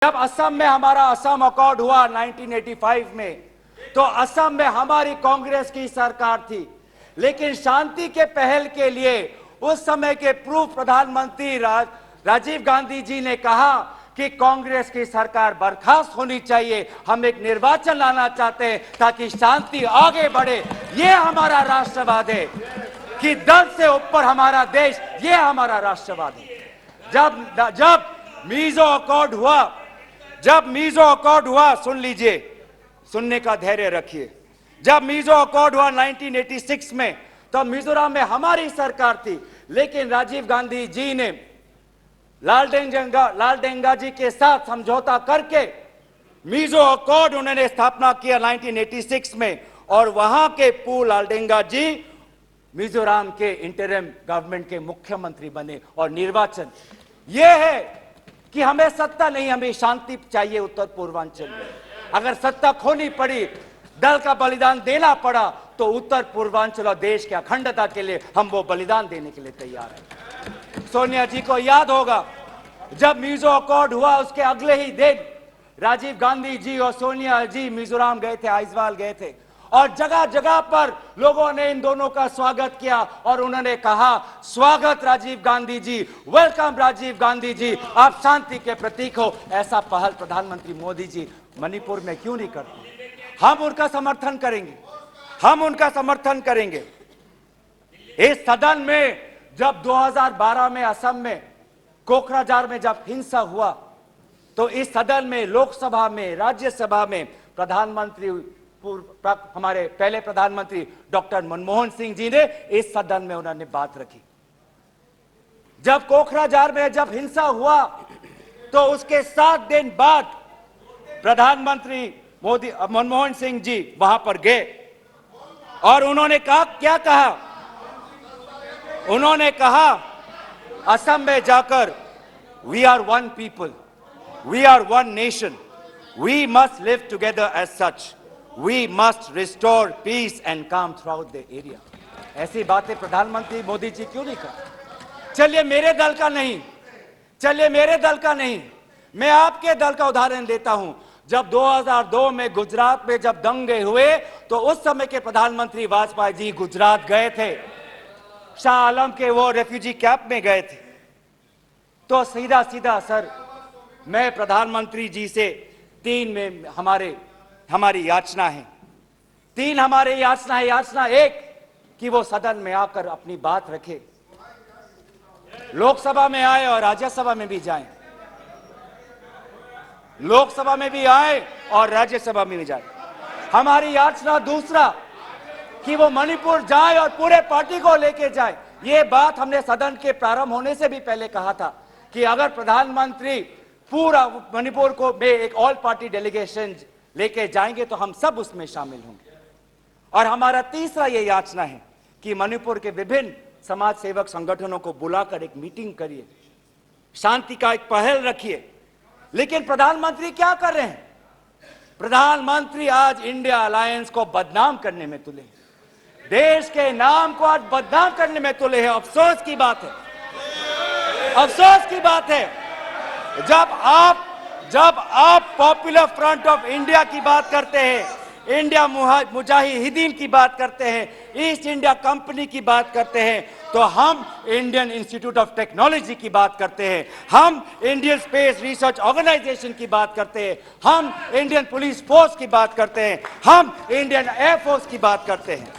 जब असम में हमारा असम अकॉर्ड हुआ 1985 में, तो असम में हमारी कांग्रेस की सरकार थी, लेकिन शांति के पहल के लिए उस समय के पूर्व प्रधानमंत्री राजीव गांधी जी ने कहा कि कांग्रेस की सरकार बर्खास्त होनी चाहिए, हम एक निर्वाचन लाना चाहते हैं ताकि शांति आगे बढ़े। ये हमारा राष्ट्रवाद है कि दल से ऊपर हमारा देश, ये हमारा राष्ट्रवाद है। जब मीजो अकॉर्ड हुआ, सुन लीजिए, सुनने का धैर्य रखिए। जब मीजो अकॉर्ड हुआ 1986 में, तब मिजोरम में हमारी सरकार थी, लेकिन राजीव गांधी जी ने लालडेंगा जी के साथ समझौता करके मीजो अकॉर्ड उन्होंने स्थापना किया 1986 में, और वहां के पू लालडेंगा जी मिजोरम के इंटरिम गवर्नमेंट के मुख्यमंत्री बने। और निर्वाचन यह है कि हमें सत्ता नहीं, हमें शांति चाहिए उत्तर पूर्वांचल में। अगर सत्ता खोनी पड़ी, दल का बलिदान देना पड़ा, तो उत्तर पूर्वांचल और देश की अखंडता के लिए हम वो बलिदान देने के लिए तैयार हैं। सोनिया जी को याद होगा, जब मीजो अकॉर्ड हुआ उसके अगले ही दिन राजीव गांधी जी और सोनिया जी मिजोरम गए थे, आइजवाल गए थे, और जगह जगह पर लोगों ने इन दोनों का स्वागत किया और उन्होंने कहा, स्वागत राजीव गांधी जी, वेलकम राजीव गांधी जी, आप शांति के प्रतीक हो। ऐसा पहल प्रधानमंत्री मोदी जी मणिपुर में क्यों नहीं करते? हम उनका समर्थन करेंगे, हम उनका समर्थन करेंगे। इस सदन में जब 2012 में असम में कोकराझार में जब हिंसा हुआ, तो इस सदन में, लोकसभा में, राज्यसभा में प्रधानमंत्री, हमारे पहले प्रधानमंत्री डॉक्टर मनमोहन सिंह जी ने इस सदन में उन्होंने बात रखी। जब कोकराझार में जब हिंसा हुआ, तो उसके 7 दिन बाद प्रधानमंत्री मनमोहन सिंह जी वहां पर गए और उन्होंने कहा, क्या कहा? उन्होंने कहा असम में जाकर, we are one people, we are one nation, we must live together as such, we must restore peace and calm throughout the area. ऐसी बातें प्रधानमंत्री मोदी जी क्यों नहीं करते? चलिए मेरे दल का नहीं, मैं आपके दल का उदाहरण देता हूं। जब 2002 में गुजरात में जब दंगे हुए, तो उस समय के प्रधानमंत्री वाजपेयी जी गुजरात गए थे, शाह आलम के वो रेफ्यूजी कैंप में गए थे। तो सीधा सीधा सर, मैं प्रधानमंत्री जी से 3 में हमारी याचना है, 3 हमारी याचना है। याचना 1 कि वो सदन में आकर अपनी बात रखे, लोकसभा में आए और राज्यसभा में भी जाएं, लोकसभा में भी आए और राज्यसभा में भी जाए। हमारी याचना दूसरा कि वो मणिपुर जाए और पूरे पार्टी को लेके जाए। ये बात हमने सदन के प्रारंभ होने से भी पहले कहा था कि अगर प्रधानमंत्री पूरा मणिपुर को में एक ऑल पार्टी डेलीगेशन लेके जाएंगे तो हम सब उसमें शामिल होंगे। और हमारा तीसरा ये याचना है कि मणिपुर के विभिन्न समाज सेवक संगठनों को बुलाकर एक मीटिंग करिए, शांति का एक पहल रखिए। लेकिन प्रधानमंत्री क्या कर रहे हैं? प्रधानमंत्री आज इंडिया अलायंस को बदनाम करने में तुले, देश के नाम को आज बदनाम करने में तुले हैं। अफसोस की बात है, अफसोस की बात है, जब आप पॉपुलर फ्रंट ऑफ इंडिया की बात करते हैं, इंडिया मुजाहिदीन की बात करते हैं, ईस्ट इंडिया कंपनी की बात करते हैं, तो हम इंडियन इंस्टीट्यूट ऑफ टेक्नोलॉजी की बात करते हैं, हम इंडियन स्पेस रिसर्च ऑर्गेनाइजेशन की बात करते हैं, हम इंडियन पुलिस फोर्स की बात करते हैं, हम इंडियन एयर फोर्स की बात करते हैं।